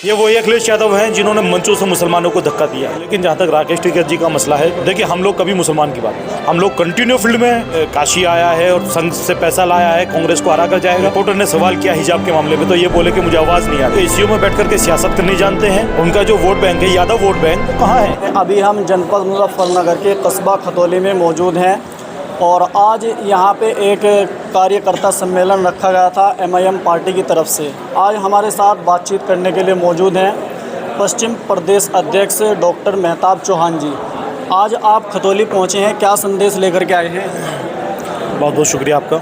ये वही अखिलेश यादव हैं जिन्होंने मंचों से मुसलमानों को धक्का दिया। लेकिन जहाँ तक राकेश टिकैत जी का मसला है, देखिए हम लोग कभी मुसलमान की बात, हम लोग कंटिन्यू फील्ड में। काशी आया है और संघ से पैसा लाया है, कांग्रेस को हरा कर जाएगा। रिपोर्टर ने सवाल किया हिजाब के मामले में, तो ये बोले कि मुझे आवाज़ नहीं आती। एसीओ में बैठ करके सियासत करनी जानते हैं। उनका जो वोट बैंक है, यादव वोट बैंक, कहाँ है? अभी हम जनपद मुजफ्फरनगर के कस्बा खतौली में मौजूद हैं और आज यहाँ पे एक कार्यकर्ता सम्मेलन रखा गया था एमआईएम पार्टी की तरफ से। आज हमारे साथ बातचीत करने के लिए मौजूद हैं पश्चिम प्रदेश अध्यक्ष डॉक्टर मेहताब चौहान जी। आज आप खतौली पहुँचे हैं, क्या संदेश लेकर के आए हैं? बहुत बहुत शुक्रिया आपका।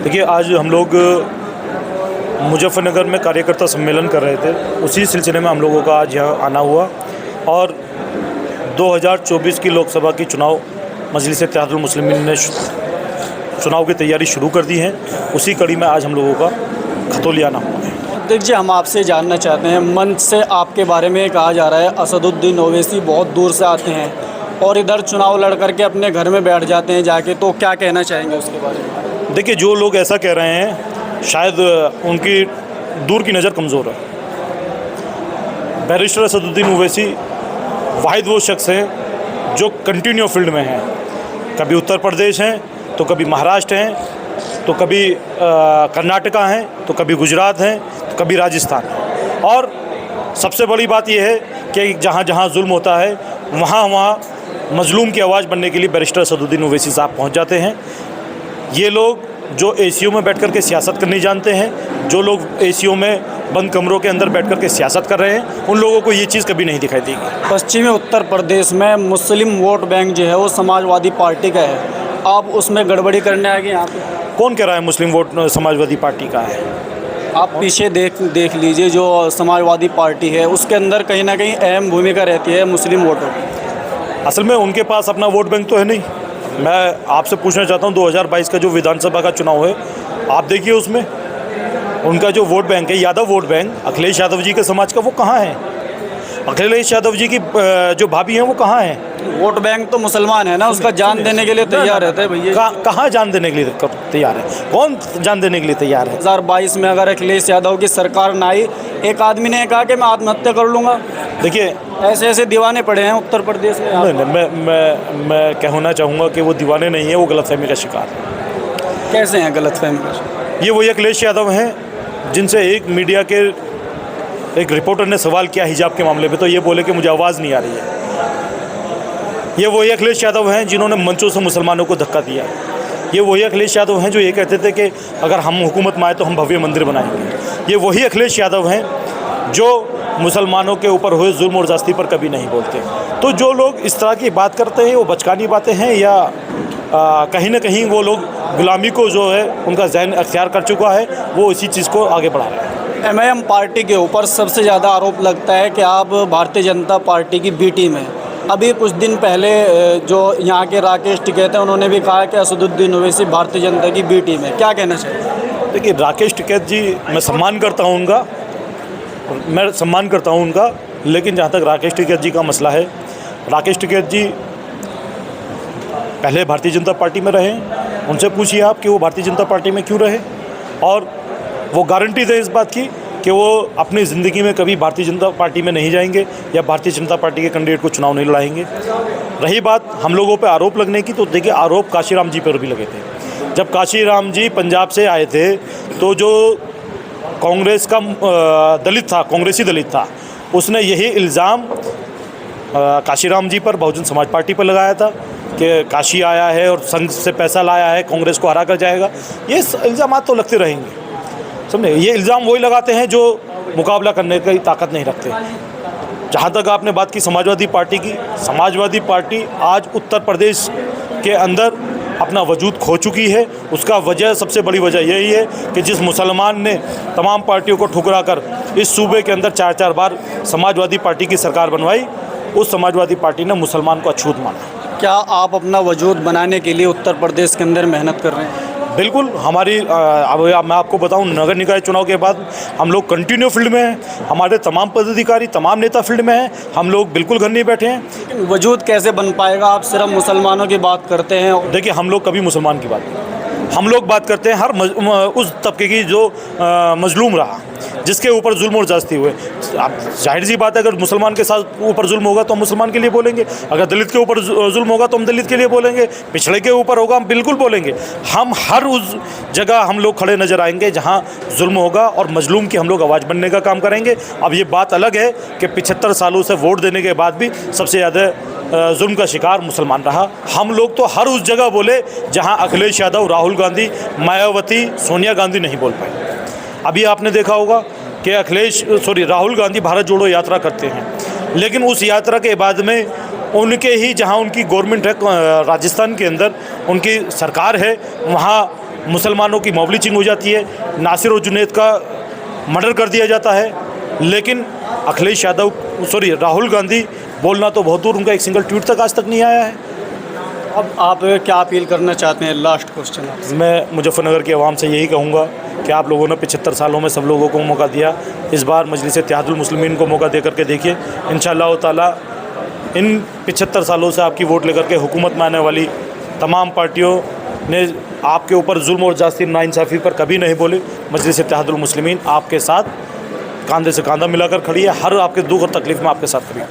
देखिए आज हम लोग मुजफ्फरनगर में कार्यकर्ता सम्मेलन कर रहे थे, उसी सिलसिले में हम लोगों का आज यहाँ आना हुआ और 2024 की लोकसभा की चुनाव मजलिस इत्तेहादुल मुस्लिमीन ने चुनाव की तैयारी शुरू कर दी है। उसी कड़ी में आज हम लोगों का खतौली आना हुआ है। देखिए, हम आपसे जानना चाहते हैं, मंच से आपके बारे में कहा जा रहा है असदुद्दीन ओवैसी बहुत दूर से आते हैं और इधर चुनाव लड़ करके अपने घर में बैठ जाते हैं जाके, तो क्या कहना चाहेंगे उसके बारे में? देखिए, जो लोग ऐसा कह रहे हैं शायद उनकी दूर की नज़र कमज़ोर है। बैरिस्टर असदुद्दीन ओवैसी वाहिद वो शख्स हैं जो कंटिन्यू फील्ड में हैं। कभी उत्तर प्रदेश हैं, तो कभी महाराष्ट्र हैं, तो कभी कर्नाटका हैं, तो कभी गुजरात हैं, तो कभी राजस्थान है। और सबसे बड़ी बात यह है कि जहाँ जहाँ जुल्म होता है वहाँ वहाँ मजलूम की आवाज़ बनने के लिए बैरिस्टर असदुद्दीन ओवैसी साहब पहुँच जाते हैं। ये लोग जो एसीओ में बैठ कर के सियासत करनी जानते हैं, जो लोग एसीओ में बंद कमरों के अंदर बैठ कर के सियासत कर रहे हैं, उन लोगों को ये चीज़ कभी नहीं दिखाई देगी। पश्चिमी उत्तर प्रदेश में मुस्लिम वोट बैंक जो है वो समाजवादी पार्टी का है, आप उसमें गड़बड़ी करने आ गए यहाँ पे? कौन कह रहा है मुस्लिम वोट समाजवादी पार्टी का है? आप पीछे देख लीजिए, जो समाजवादी पार्टी है उसके अंदर कहीं ना कहीं अहम भूमिका रहती है मुस्लिम वोटों की। असल में उनके पास अपना वोट बैंक तो है नहीं। मैं आपसे पूछना चाहता हूँ 2022 का जो विधानसभा का चुनाव है, आप देखिए उसमें उनका जो वोट बैंक है, यादव वोट बैंक, अखिलेश यादव जी के समाज का, वो कहाँ है? अखिलेश यादव जी की जो भाभी हैं वो कहाँ हैं? वोट बैंक तो मुसलमान है ना, उसका जान देने के लिए तैयार रहते हैं भैया। कहाँ जान देने के लिए तैयार है? कौन जान देने के लिए तैयार है? 2022 में अगर अखिलेश यादव की सरकार ना आई, एक आदमी ने कहा कि मैं आत्महत्या कर लूँगा। देखिए, ऐसे ऐसे दीवाने पड़े हैं उत्तर प्रदेश में। नहीं, मैं कहना चाहूँगा कि वो दीवाने नहीं है, वो गलतफहमी का शिकार है। कैसे हैं गलतफहमी का शिकार? ये वही अखिलेश यादव हैं जिनसे एक मीडिया के एक रिपोर्टर ने सवाल किया हिजाब के मामले में, तो ये बोले कि मुझे आवाज़ नहीं आ रही है। ये वही अखिलेश यादव हैं जिन्होंने मंचों से मुसलमानों को धक्का दिया। ये वही अखिलेश यादव हैं जो ये कहते थे कि अगर हम हुकूमत में आए तो हम भव्य मंदिर बनाएंगे। ये वही अखिलेश यादव हैं जो मुसलमानों के ऊपर हुए जुल्म और ज़्यादती पर कभी नहीं बोलते। तो जो लोग इस तरह की बात करते हैं वो बचकानी बातें हैं, या कहीं ना कहीं वो लोग गुलामी को जो है उनका जहन अख्तियार कर चुका है, वो इसी चीज़ को आगे बढ़ा रहे हैं। एमआईएम पार्टी के ऊपर सबसे ज़्यादा आरोप लगता है कि आप भारतीय जनता पार्टी की बी टीम है। अभी कुछ दिन पहले जो यहाँ के राकेश टिकैत हैं उन्होंने भी कहा कि असदुद्दीन ओवैसी भारतीय जनता की बी टीम है, क्या कहना चाहिए? देखिए, राकेश टिकैत जी मैं सम्मान करता हूँ उनका, लेकिन जहाँ तक राकेश टिकैत जी का मसला है, राकेश टिकैत जी पहले भारतीय जनता पार्टी में रहे। उनसे पूछिए आप कि वो भारतीय जनता पार्टी में क्यों रहे, और वो गारंटी दे इस बात की कि वो अपनी ज़िंदगी में कभी भारतीय जनता पार्टी में नहीं जाएंगे या भारतीय जनता पार्टी के कैंडिडेट को चुनाव नहीं लड़ाएंगे। रही बात हम लोगों पे आरोप लगने की, तो देखिए आरोप काशीराम जी पर भी लगे थे। जब काशीराम जी पंजाब से आए थे तो जो कांग्रेस का कांग्रेसी दलित था, उसने यही इल्ज़ाम काशीराम जी पर, बहुजन समाज पार्टी पर लगाया था कि काशी आया है और संघ से पैसा लाया है, कांग्रेस को हरा कर जाएगा। ये इल्ज़ाम तो लगते रहेंगे, समझे। ये इल्ज़ाम वही लगाते हैं जो मुकाबला करने की ताकत नहीं रखते। जहाँ तक आपने बात की समाजवादी पार्टी की, समाजवादी पार्टी आज उत्तर प्रदेश के अंदर अपना वजूद खो चुकी है। उसका वजह, सबसे बड़ी वजह यही है कि जिस मुसलमान ने तमाम पार्टियों को ठुकरा कर इस सूबे के अंदर 4-4 बार समाजवादी पार्टी की सरकार बनवाई, उस समाजवादी पार्टी ने मुसलमान को अछूत माना। क्या आप अपना वजूद बनाने के लिए उत्तर प्रदेश के अंदर मेहनत कर रहे हैं? बिल्कुल। हमारी अब मैं आपको बताऊं, नगर निकाय चुनाव के बाद हम लोग कंटिन्यू फील्ड में हैं। हमारे तमाम पदाधिकारी, तमाम नेता फील्ड में हैं। हम लोग बिल्कुल घर नहीं बैठे हैं। लेकिन वजूद कैसे बन पाएगा? आप सिर्फ मुसलमानों की बात करते हैं। देखिए, हम लोग कभी मुसलमान की बात, हम लोग बात करते हैं हर उस तबके की जो मजलूम रहा। जिसके ऊपर जुल्म और जास्ती हुए। अब जाहिर सी बात है, अगर मुसलमान के साथ ऊपर जुल्म होगा तो हम मुसलमान के लिए बोलेंगे, अगर दलित के ऊपर जुल्म होगा तो हम दलित के लिए बोलेंगे, पिछड़े के ऊपर होगा हम बिल्कुल बोलेंगे। हम हर उस जगह हम लोग खड़े नज़र आएंगे जहाँ जुल्म होगा और मजलूम की हम लोग आवाज़ बनने का काम करेंगे। अब ये बात अलग है कि 75 सालों से वोट देने के बाद भी सबसे ज़्यादा जुल्म का शिकार मुसलमान रहा। हम लोग तो हर उस जगह बोले जहां अखिलेश यादव, राहुल गांधी, मायावती, सोनिया गांधी नहीं बोल पाए। अभी आपने देखा होगा कि राहुल गांधी भारत जोड़ो यात्रा करते हैं, लेकिन उस यात्रा के बाद में उनके ही जहां उनकी गवर्नमेंट है राजस्थान के अंदर, उनकी सरकार है, वहाँ मुसलमानों की मॉब लिंचिंग हो जाती है, नासिर और जुनैद का मर्डर कर दिया जाता है। लेकिन अखिलेश यादव राहुल गांधी बोलना तो बहुत दूर, उनका एक सिंगल ट्वीट तक आज तक नहीं आया है। अब आप क्या अपील करना चाहते हैं? लास्ट क्वेश्चन आपसे। मैं मुजफ्फरनगर के अवाम से यही कहूँगा कि आप लोगों ने 75 सालों में सब लोगों को मौका दिया, इस बार मजलिस इत्तेहादुल मुस्लिमीन को मौका दे करके देखिए। इंशाअल्लाह ताला इन 75 सालों से आपकी वोट लेकर के हुकूमत में आने वाली तमाम पार्टियों ने आपके ऊपर जुल्म और जास्ती नाइंसाफ़ी पर कभी नहीं बोले। मजलिस इत्तेहादुल मुस्लिमीन आपके साथ कंधे से कंधा मिलाकर खड़ी है, हर आपके दुख और तकलीफ़ में आपके साथ खड़ी है।